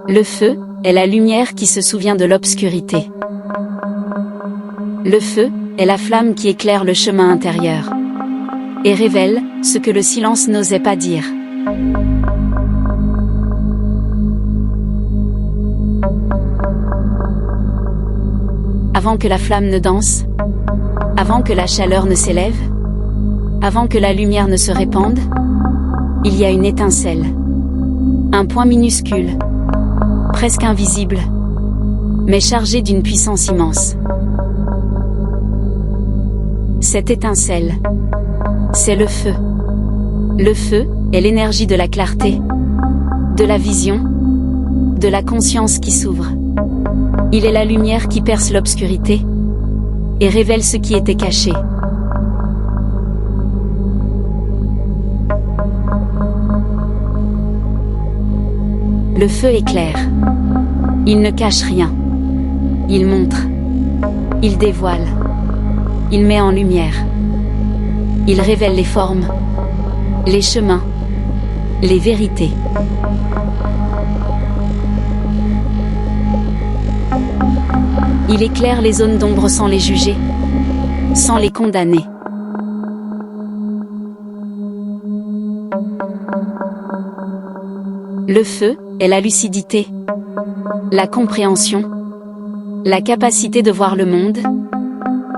Le feu est la lumière qui se souvient de l'obscurité. Le feu est la flamme qui éclaire le chemin intérieur et révèle ce que le silence n'osait pas dire. Avant que la flamme ne danse, avant que la chaleur ne s'élève, avant que la lumière ne se répande, il y a une étincelle. Un point minuscule, presque invisible, mais chargé d'une puissance immense. Cette étincelle, c'est le feu. Le feu est l'énergie de la clarté, de la vision, de la conscience qui s'ouvre. Il est la lumière qui perce l'obscurité et révèle ce qui était caché. Le feu est clair. Il ne cache rien. Il montre. Il dévoile. Il met en lumière. Il révèle les formes, les chemins, les vérités. Il éclaire les zones d'ombre sans les juger, sans les condamner. Le feu est la lucidité, la compréhension, la capacité de voir le monde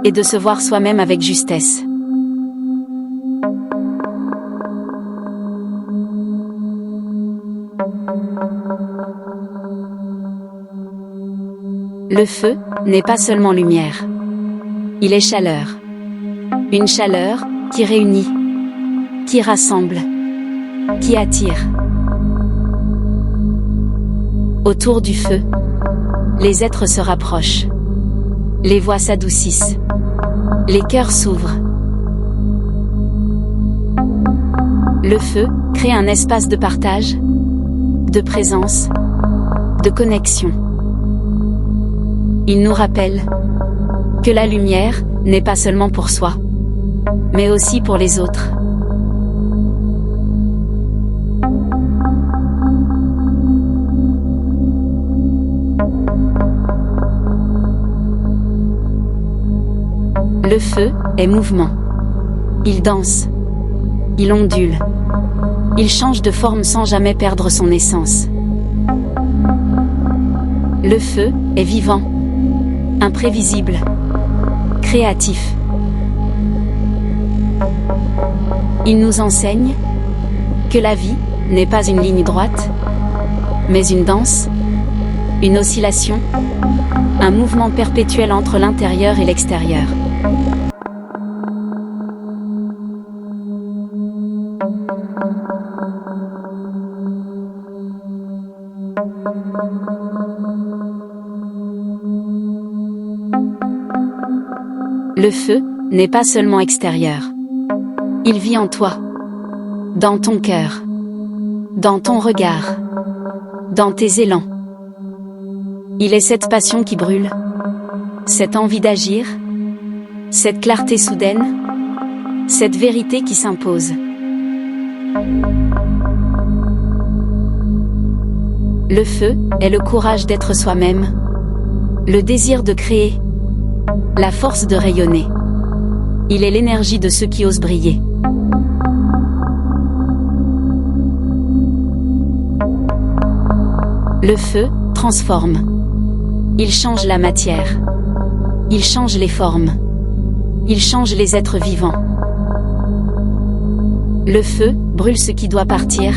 et de se voir soi-même avec justesse. Le feu n'est pas seulement lumière. Il est chaleur. Une chaleur qui réunit, qui rassemble, qui attire. Autour du feu, les êtres se rapprochent. Les voix s'adoucissent. Les cœurs s'ouvrent. Le feu crée un espace de partage, de présence, de connexion. Il nous rappelle que la lumière n'est pas seulement pour soi, mais aussi pour les autres. Le feu est mouvement. Il danse. Il ondule. Il change de forme sans jamais perdre son essence. Le feu est vivant, imprévisible, créatif. Il nous enseigne que la vie n'est pas une ligne droite, mais une danse, une oscillation, un mouvement perpétuel entre l'intérieur et l'extérieur. Le feu n'est pas seulement extérieur. Il vit en toi, dans ton cœur, dans ton regard, dans tes élans. Il est cette passion qui brûle, cette envie d'agir, cette clarté soudaine, cette vérité qui s'impose. Le feu est le courage d'être soi-même, le désir de créer, la force de rayonner. Il est l'énergie de ceux qui osent briller. Le feu transforme. Il change la matière. Il change les formes. Il change les êtres vivants. Le feu brûle ce qui doit partir.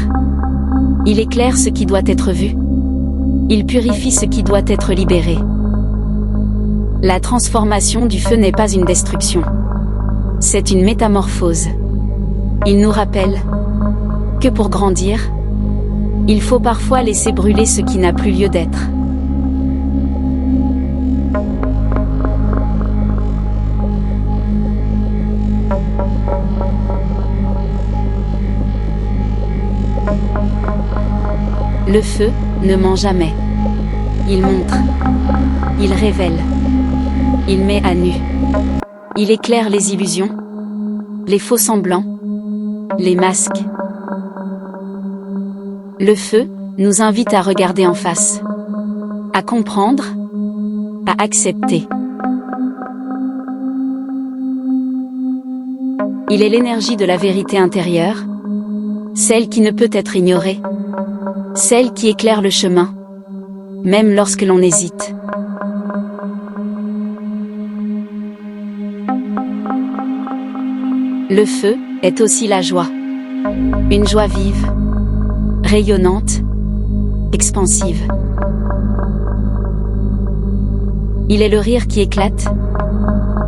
Il éclaire ce qui doit être vu. Il purifie ce qui doit être libéré. La transformation du feu n'est pas une destruction. C'est une métamorphose. Il nous rappelle que pour grandir, il faut parfois laisser brûler ce qui n'a plus lieu d'être. Le feu ne ment jamais. Il montre. Il révèle. Il met à nu. Il éclaire les illusions, les faux semblants, les masques. Le feu nous invite à regarder en face, à comprendre, à accepter. Il est l'énergie de la vérité intérieure, celle qui ne peut être ignorée, celle qui éclaire le chemin, même lorsque l'on hésite. Le feu est aussi la joie. Une joie vive, rayonnante, expansive. Il est le rire qui éclate,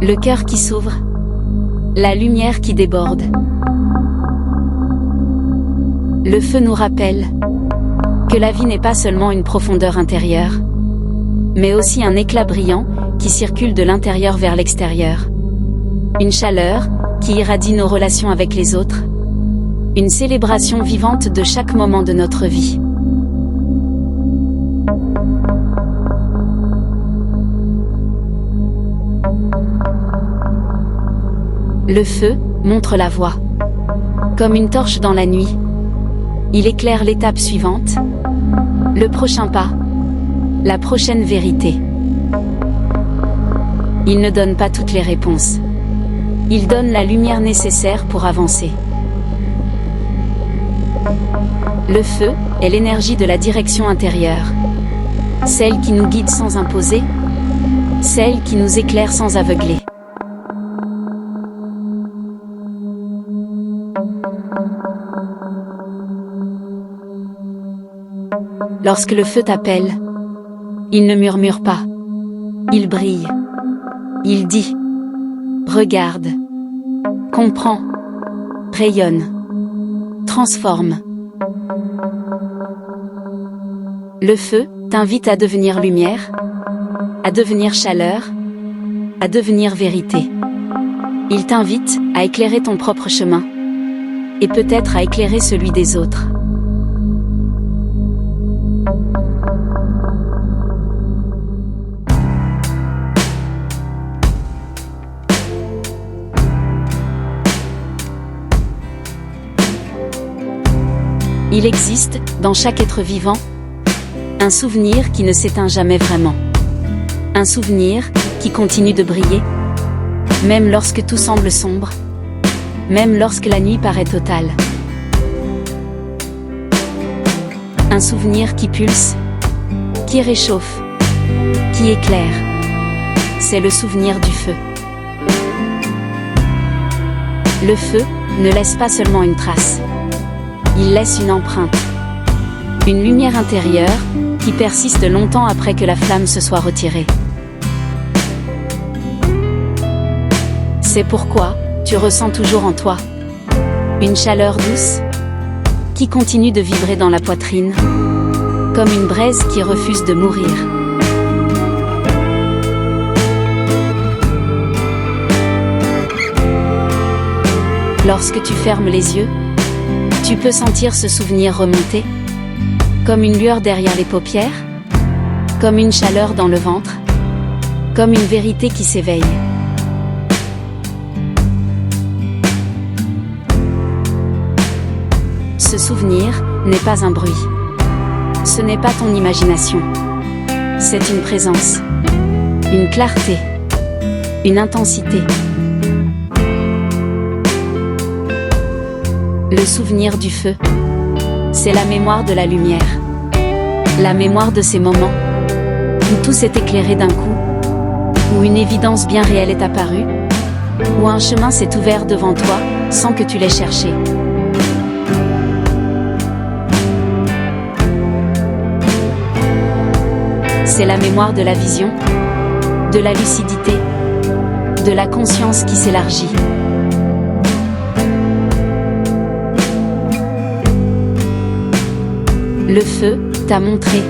le cœur qui s'ouvre, la lumière qui déborde. Le feu nous rappelle que la vie n'est pas seulement une profondeur intérieure, mais aussi un éclat brillant qui circule de l'intérieur vers l'extérieur. Une chaleur qui irradie nos relations avec les autres. Une célébration vivante de chaque moment de notre vie. Le feu montre la voie. Comme une torche dans la nuit, il éclaire l'étape suivante, le prochain pas, la prochaine vérité. Il ne donne pas toutes les réponses. Il donne la lumière nécessaire pour avancer. Le feu est l'énergie de la direction intérieure. Celle qui nous guide sans imposer, celle qui nous éclaire sans aveugler. Lorsque le feu t'appelle, il ne murmure pas. Il brille. Il dit: regarde, comprends, rayonne, transforme. Le feu t'invite à devenir lumière, à devenir chaleur, à devenir vérité. Il t'invite à éclairer ton propre chemin, et peut-être à éclairer celui des autres. Il existe, dans chaque être vivant, un souvenir qui ne s'éteint jamais vraiment. Un souvenir qui continue de briller, même lorsque tout semble sombre, même lorsque la nuit paraît totale. Un souvenir qui pulse, qui réchauffe, qui éclaire. C'est le souvenir du feu. Le feu ne laisse pas seulement une trace. Il laisse une empreinte, une lumière intérieure qui persiste longtemps après que la flamme se soit retirée. C'est pourquoi tu ressens toujours en toi une chaleur douce qui continue de vibrer dans la poitrine, comme une braise qui refuse de mourir. Lorsque tu fermes les yeux, tu peux sentir ce souvenir remonter, comme une lueur derrière les paupières, comme une chaleur dans le ventre, comme une vérité qui s'éveille. Ce souvenir n'est pas un bruit. Ce n'est pas ton imagination. C'est une présence, une clarté, une intensité. Le souvenir du feu, c'est la mémoire de la lumière. La mémoire de ces moments où tout s'est éclairé d'un coup, où une évidence bien réelle est apparue, où un chemin s'est ouvert devant toi sans que tu l'aies cherché. C'est la mémoire de la vision, de la lucidité, de la conscience qui s'élargit. Le feu t'a montré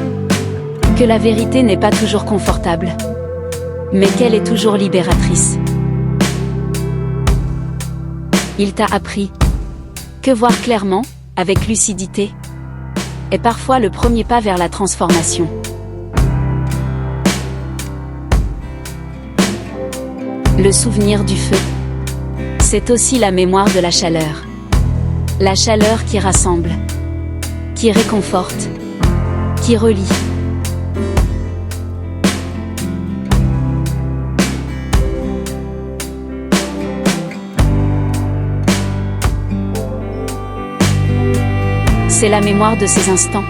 que la vérité n'est pas toujours confortable, mais qu'elle est toujours libératrice. Il t'a appris que voir clairement, avec lucidité, est parfois le premier pas vers la transformation. Le souvenir du feu. C'est aussi la mémoire de la chaleur. La chaleur qui rassemble, qui réconforte, qui relie. C'est la mémoire de ces instants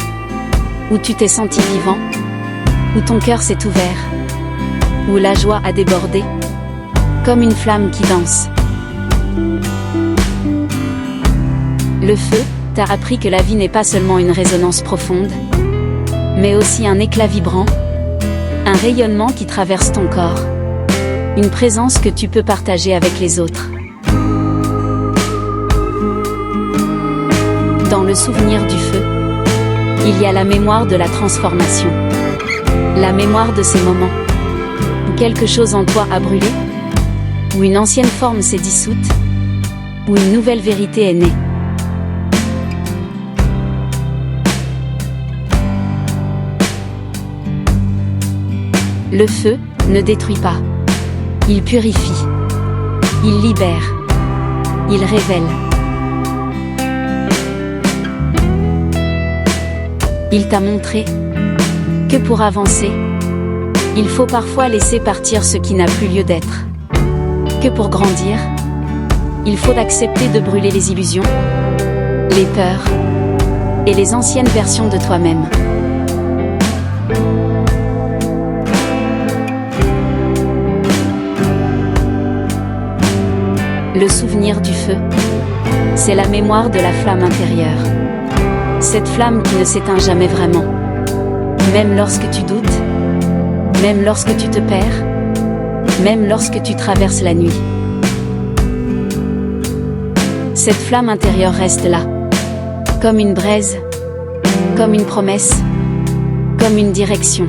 où tu t'es senti vivant, où ton cœur s'est ouvert, où la joie a débordé, comme une flamme qui danse. Le feu t'a appris que la vie n'est pas seulement une résonance profonde, mais aussi un éclat vibrant, un rayonnement qui traverse ton corps, une présence que tu peux partager avec les autres. Dans le souvenir du feu, il y a la mémoire de la transformation, la mémoire de ces moments où quelque chose en toi a brûlé, où une ancienne forme s'est dissoute, où une nouvelle vérité est née. Le feu ne détruit pas, il purifie, il libère, il révèle. Il t'a montré que pour avancer, il faut parfois laisser partir ce qui n'a plus lieu d'être. Que pour grandir, il faut accepter de brûler les illusions, les peurs et les anciennes versions de toi-même. Le souvenir du feu, c'est la mémoire de la flamme intérieure. Cette flamme qui ne s'éteint jamais vraiment. Même lorsque tu doutes, même lorsque tu te perds, même lorsque tu traverses la nuit. Cette flamme intérieure reste là, comme une braise, comme une promesse, comme une direction.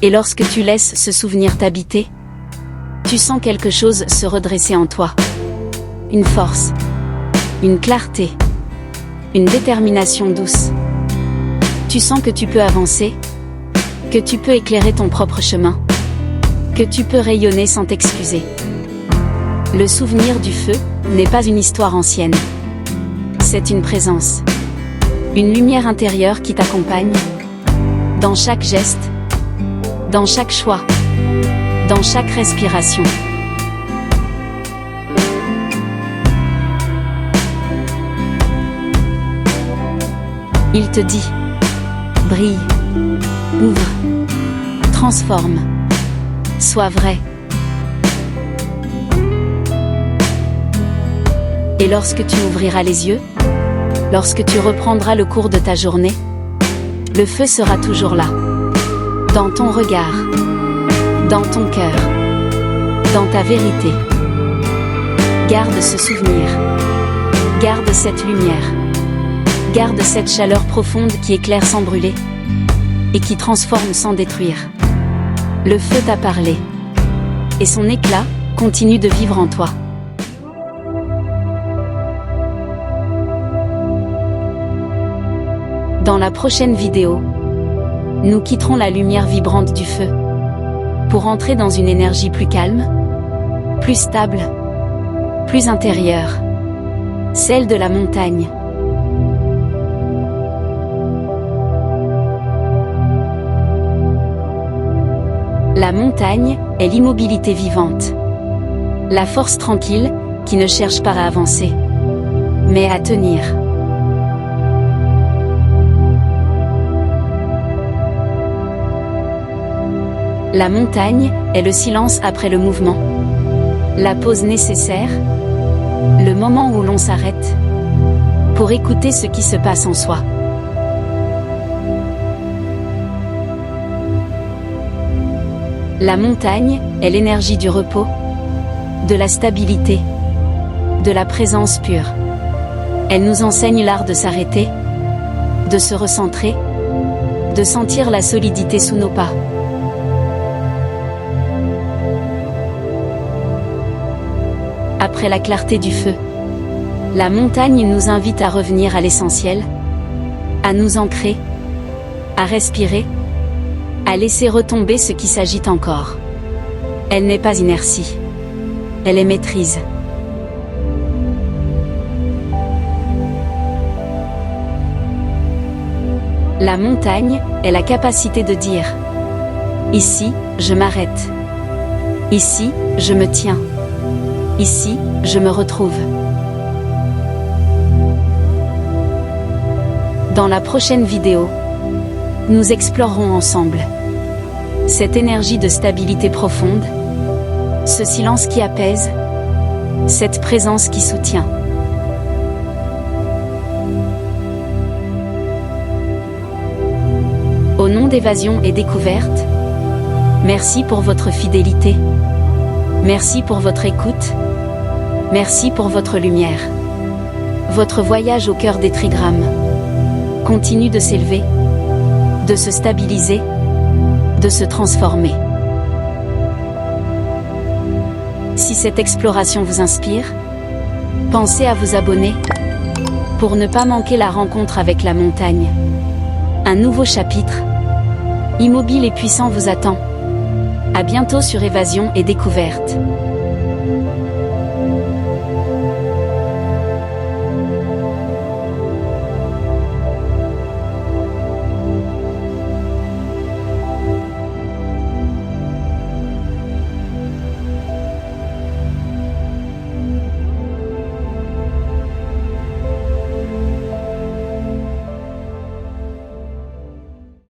Et lorsque tu laisses ce souvenir t'habiter, tu sens quelque chose se redresser en toi. Une force, une clarté, une détermination douce. Tu sens que tu peux avancer, que tu peux éclairer ton propre chemin, que tu peux rayonner sans t'excuser. Le souvenir du feu n'est pas une histoire ancienne. C'est une présence, une lumière intérieure qui t'accompagne, dans chaque geste, dans chaque choix, dans chaque respiration. Il te dit, brille, ouvre, transforme, sois vrai. Et lorsque tu ouvriras les yeux, lorsque tu reprendras le cours de ta journée, le feu sera toujours là, dans ton regard, dans ton cœur, dans ta vérité. Garde ce souvenir, garde cette lumière. Garde cette chaleur profonde qui éclaire sans brûler et qui transforme sans détruire. Le feu t'a parlé et son éclat continue de vivre en toi. Dans la prochaine vidéo, nous quitterons la lumière vibrante du feu pour entrer dans une énergie plus calme, plus stable, plus intérieure, celle de la montagne. La montagne est l'immobilité vivante. La force tranquille, qui ne cherche pas à avancer, mais à tenir. La montagne est le silence après le mouvement. La pause nécessaire, le moment où l'on s'arrête, pour écouter ce qui se passe en soi. La montagne est l'énergie du repos, de la stabilité, de la présence pure. Elle nous enseigne l'art de s'arrêter, de se recentrer, de sentir la solidité sous nos pas. Après la clarté du feu, La montagne nous invite à revenir à l'essentiel, à nous ancrer, à respirer, à laisser retomber ce qui s'agite encore. Elle n'est pas inertie. Elle est maîtrise. La montagne est la capacité de dire « Ici, je m'arrête. Ici, je me tiens. Ici, je me retrouve. » Dans la prochaine vidéo, nous explorerons ensemble cette énergie de stabilité profonde, ce silence qui apaise, cette présence qui soutient. Au nom d'Évasion et Découverte, merci pour votre fidélité, merci pour votre écoute, merci pour votre lumière. Votre voyage au cœur des trigrammes continue de s'élever, de se stabiliser, de se transformer. Si cette exploration vous inspire, pensez à vous abonner pour ne pas manquer la rencontre avec la montagne. Un nouveau chapitre, immobile et puissant vous attend. À bientôt sur Évasion et Découverte.